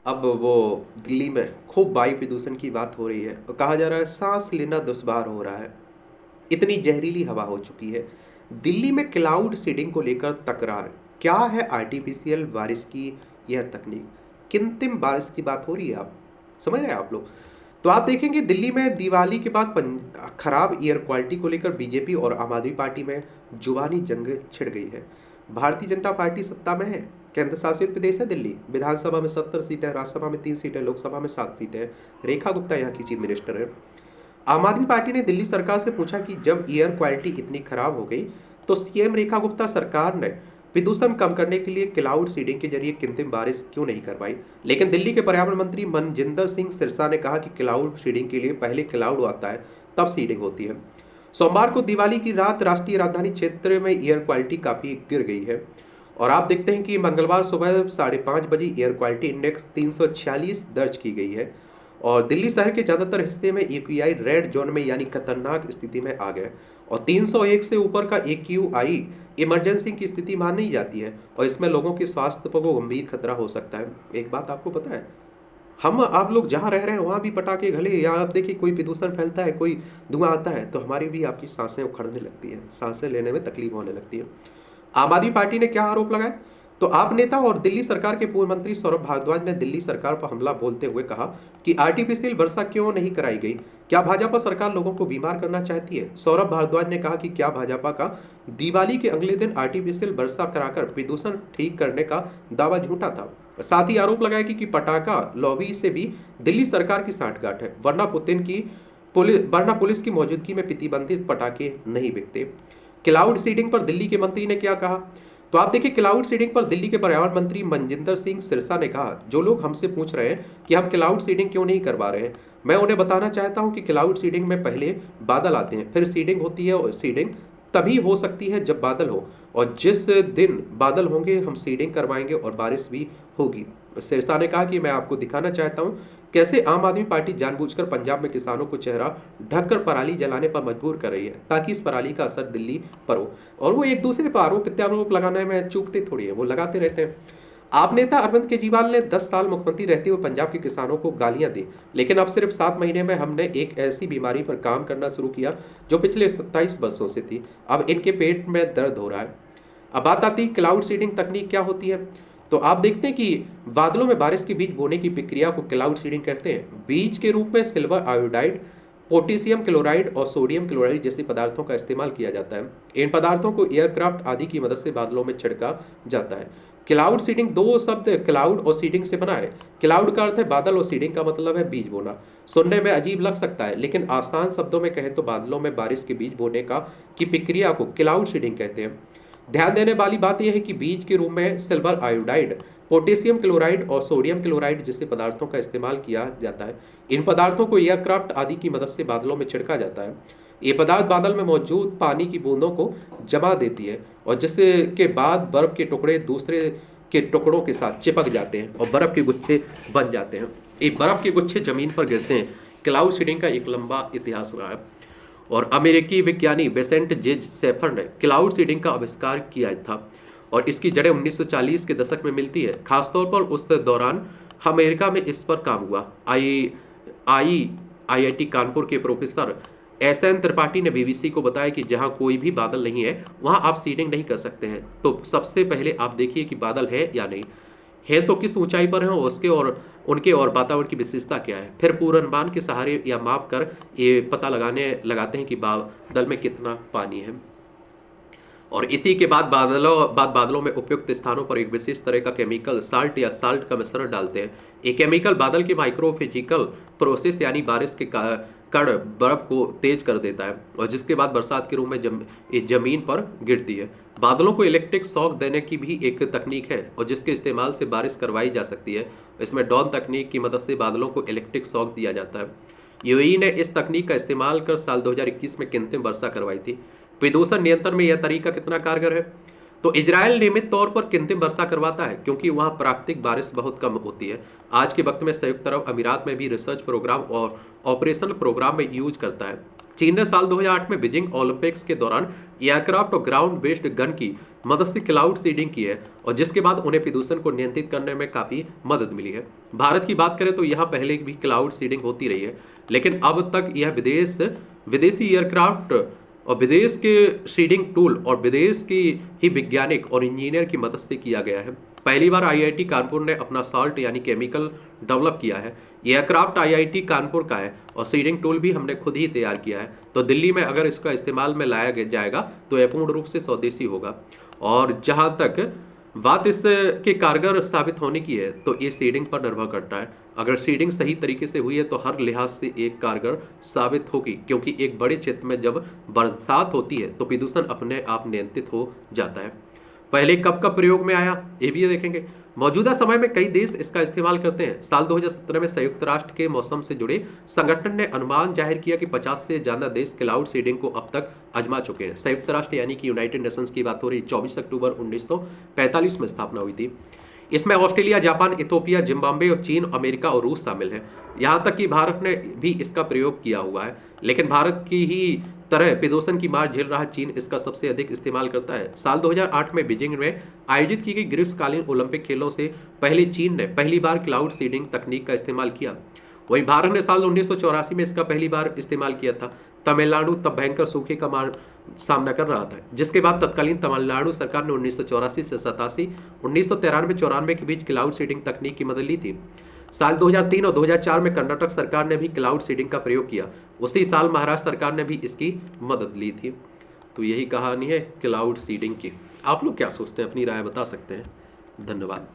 अब वो दिल्ली में खूब वायु प्रदूषण की बात हो रही है और कहा जा रहा है सांस लेना दुश्वार हो रहा है। इतनी जहरीली हवा हो चुकी है। दिल्ली में क्लाउड सीडिंग को लेकर तकरार। क्या है आर्टिफिशियल बारिश की यह तकनीक? कृत्रिम बारिश की बात हो रही है। आप समझ रहे हैं आप लोग? तो आप देखेंगे दिल्ली में दिवाली के बाद खराब एयर क्वालिटी को लेकर बीजेपी और आम आदमी पार्टी में जुबानी जंग छिड़ गई है। भारतीय जनता पार्टी सत्ता में है। केंद्र शासित प्रदेश है दिल्ली। विधानसभा में 70 सीटें, राज्यसभा में 3 सीटें, लोकसभा में 7 सीटें। रेखा गुप्ता यहाँ की चीफ मिनिस्टर है। आम आदमी पार्टी ने दिल्ली सरकार से पूछा कि जब एयर क्वालिटी इतनी खराब हो गई तो सीएम रेखा गुप्ता सरकार ने प्रदूषण कम करने के लिए क्लाउड सीडिंग के जरिए कृत्रिम बारिश क्यों नहीं करवाई। लेकिन दिल्ली के पर्यावरण मंत्री मनजिंदर सिंह सिरसा ने कहा कि क्लाउड सीडिंग के लिए पहले क्लाउड आता है, तब सीडिंग होती है। सोमवार को दिवाली की रात राष्ट्रीय राजधानी क्षेत्र में एयर क्वालिटी काफी गिर गई है और आप देखते हैं कि मंगलवार सुबह 5:30 बजे एयर क्वालिटी इंडेक्स 346 दर्ज की गई है और दिल्ली शहर के ज़्यादातर हिस्से में एक्यूआई रेड जोन में यानी खतरनाक स्थिति में आ गए और 301 से ऊपर का एक्यूआई इमरजेंसी की स्थिति मानी जाती है और इसमें लोगों के स्वास्थ्य पर गंभीर खतरा हो सकता है। एक बात आपको पता है, हम आप लोग जहाँ रह रहे हैं वहाँ भी पटाखे भले या आप देखिए कोई प्रदूषण फैलता है, कोई धुआं आता है तो हमारी भी आपकी सांसें उखड़ने लगती है, सांसें लेने में तकलीफ होने लगती है। आम आदमी पार्टी ने क्या आरोप लगाए? तो आप नेता और दिल्ली सरकार के पूर्व मंत्री सौरभ भारद्वाज ने दिल्ली सरकार पर हमला बोलते हुए कहा कि आर्टिफिशियल वर्षा क्यों नहीं कराई गई। क्या भाजपा सरकार लोगों को बीमार करना चाहती है? सौरभ भारद्वाज ने कहा कि क्या भाजपा का दिवाली के अगले दिन आर्टिफिशियल वर्षा कराकर प्रदूषण ठीक करने का दावा झूठा था। साथ ही आरोप लगाया कि पटाखा लॉबी से भी दिल्ली सरकार की सांठगांठ है, वरना पुलिस की मौजूदगी में प्रतिबंधित पटाखे नहीं बिकते। क्लाउड सीडिंग पर दिल्ली के मंत्री ने क्या कहा? तो आप देखिए क्लाउड सीडिंग पर दिल्ली के पर्यावरण मंत्री मनजिंदर सिंह सिरसा ने कहा, जो लोग हमसे पूछ रहे हैं कि हम क्लाउड सीडिंग क्यों नहीं करवा रहे हैं, मैं उन्हें बताना चाहता हूं कि क्लाउड सीडिंग में पहले बादल आते हैं, फिर सीडिंग होती है और सीडिंग तभी हो सकती है जब बादल हो और जिस दिन बादल होंगे हम सीडिंग करवाएंगे और बारिश भी होगी। सिरसा ने कहा कि मैं आपको दिखाना चाहता हूं कैसे आम आदमी पार्टी जानबूझकर पंजाब में किसानों को चेहरा ढककर पराली जलाने पर मजबूर कर रही है ताकि इस पराली का असर दिल्ली पर हो। और वो एक दूसरे पर आरोप प्रत्यारोप लगाने में चूकते थोड़ी है, वो लगाते रहते हैं। आप नेता अरविंद केजरीवाल ने 10 साल मुख्यमंत्री रहते हुए पंजाब के किसानों को गालियां दी, लेकिन अब सिर्फ 7 महीने में हमने एक ऐसी बीमारी पर काम करना शुरू किया जो पिछले 27 वर्षों से थी। अब इनके पेट में दर्द हो रहा है। अब बात आती है क्लाउड सीडिंग तकनीक क्या होती है। तो आप देखते हैं कि बादलों में बारिश के बीज बोने की प्रक्रिया को क्लाउड सीडिंग कहते हैं। बीज के रूप में सिल्वर आयोडाइड, पोटेशियम क्लोराइड और सोडियम क्लोराइड जैसे पदार्थों का इस्तेमाल किया जाता है। इन पदार्थों को एयरक्राफ्ट आदि की मदद से बादलों में छिड़का जाता है। क्लाउड सीडिंग दो शब्द क्लाउड और सीडिंग से बना है। क्लाउड का अर्थ है बादल और सीडिंग का मतलब है बीज बोना। सुनने में अजीब लग सकता है लेकिन आसान शब्दों में कहें तो बादलों में बारिश के बीज बोने का की प्रक्रिया को क्लाउड सीडिंग कहते हैं। ध्यान देने वाली बात यह है कि बीज के रूप में सिल्वर आयोडाइड, पोटेशियम क्लोराइड और सोडियम क्लोराइड जैसे पदार्थों का इस्तेमाल किया जाता है। इन पदार्थों को एयरक्राफ्ट आदि की मदद से बादलों में छिड़का जाता है। ये पदार्थ बादल में मौजूद पानी की बूंदों को जमा देती है और जिसके के बाद बर्फ के टुकड़े दूसरे के टुकड़ों के साथ चिपक जाते हैं और बर्फ के गुच्छे बन जाते हैं। ये बर्फ के गुच्छे जमीन पर गिरते हैं। क्लाउड सीडिंग का एक लंबा इतिहास रहा है और अमेरिकी विज्ञानी बेसेंट जे शेफर ने क्लाउड सीडिंग का आविष्कार किया था और इसकी जड़ें 1940 के दशक में मिलती है। खासतौर पर उस दौरान अमेरिका में इस पर काम हुआ। आई आईआईटी कानपुर के प्रोफेसर एस एन त्रिपाठी ने बीबीसी को बताया कि जहां कोई भी बादल नहीं है वहां आप सीडिंग नहीं कर सकते हैं। तो सबसे पहले आप देखिए कि बादल है या नहीं है, तो किस ऊंचाई पर है उसके और उनके और वातावरण की विशेषता क्या है। फिर पूर्वानुमान के सहारे या माप कर ये पता लगाते हैं कि बादल में कितना पानी है और इसी के बाद बादलों में उपयुक्त स्थानों पर एक विशेष तरह का केमिकल साल्ट या साल्ट का मिश्रण डालते हैं। ये केमिकल बादल की माइक्रोफिजिकल प्रोसेस यानी बारिश के कण बर्फ को तेज कर देता है और जिसके बाद बरसात के रूप में जमीन पर गिरती है। बादलों को इलेक्ट्रिक शॉक देने की भी एक तकनीक है और जिसके इस्तेमाल से बारिश करवाई जा सकती है। इसमें डॉन तकनीक की मदद से बादलों को इलेक्ट्रिक शॉक दिया जाता है। यूएई ने इस तकनीक का इस्तेमाल कर साल 2021 में कृत्रिम वर्षा करवाई थी। प्रदूषण नियंत्रण में यह तरीका कितना कारगर है? तो इजराइल नियमित तौर पर कृत्रिम वर्षा करवाता है क्योंकि वहां प्राकृतिक बारिश बहुत कम होती है। आज के वक्त में संयुक्त अरब अमीरात में भी रिसर्च प्रोग्राम और ऑपरेशनल प्रोग्राम में यूज करता है। चीन ने साल 2008 में बीजिंग ओलंपिक्स के दौरान एयरक्राफ्ट और ग्राउंड बेस्ड गन की मदद से क्लाउड सीडिंग की है, और जिसके बाद उन्हें प्रदूषण को नियंत्रित करने में काफी मदद मिली है। भारत की बात करें तो यहाँ पहले भी क्लाउड सीडिंग होती रही है, लेकिन अब तक यह विदेशी एयरक्राफ्ट और विदेश के सीडिंग टूल और विदेश की ही वैज्ञानिक और इंजीनियर की मदद से किया गया है। पहली बार आईआईटी कानपुर ने अपना साल्ट यानी केमिकल डेवलप किया है। एयरक्राफ्ट आईआईटी कानपुर का है और सीडिंग टूल भी हमने खुद ही तैयार किया है। तो दिल्ली में अगर इसका इस्तेमाल में लाया जाएगा तो यह पूर्ण रूप से स्वदेशी होगा। और जहां तक बात इसके कारगर साबित होने की है तो ये सीडिंग पर निर्भर करता है। अगर सीडिंग सही तरीके से हुई है तो हर लिहाज से एक कारगर साबित होगी, क्योंकि एक बड़े क्षेत्र में जब बरसात होती है तो प्रदूषण अपने आप नियंत्रित हो जाता है। पहले कब कब प्रयोग में आया ये भी देखेंगे। मौजूदा समय में कई देश इसका इस्तेमाल करते हैं। साल 2017 में संयुक्त राष्ट्र के मौसम से जुड़े संगठन ने अनुमान जाहिर किया कि 50 से ज्यादा देश क्लाउड सीडिंग को अब तक आजमा चुके हैं। संयुक्त राष्ट्र यानी कि यूनाइटेड नेशंस की बात हो रही। 24 अक्टूबर 1945 में स्थापना हुई थी। इसमें ऑस्ट्रेलिया, जापान, इथोपिया, जिम्बाब्वे और चीन, अमेरिका और रूस शामिल है। यहाँ तक कि भारत ने भी इसका प्रयोग किया हुआ है, लेकिन भारत की ही तरह प्रदूषण की मार झेल रहा चीन इसका सबसे अधिक इस्तेमाल करता है। साल 2008 में बीजिंग में आयोजित की गई ग्रीष्मकालीन ओलंपिक खेलों से पहले चीन ने पहली बार क्लाउड सीडिंग तकनीक का इस्तेमाल किया। वहीं भारत ने साल 1984 में इसका पहली बार इस्तेमाल किया था। तमिलनाडु तब भयंकर सूखे का सामना कर रहा था, जिसके बाद तत्कालीन तमिलनाडु सरकार ने 1984 से 87, 1993-94 के बीच क्लाउड सीडिंग तकनीक की मदद ली थी। साल 2003 और 2004 में कर्नाटक सरकार ने भी क्लाउड सीडिंग का प्रयोग किया। उसी साल महाराष्ट्र सरकार ने भी इसकी मदद ली थी। तो यही कहानी है क्लाउड सीडिंग की। आप लोग क्या सोचते हैं, अपनी राय बता सकते हैं। धन्यवाद।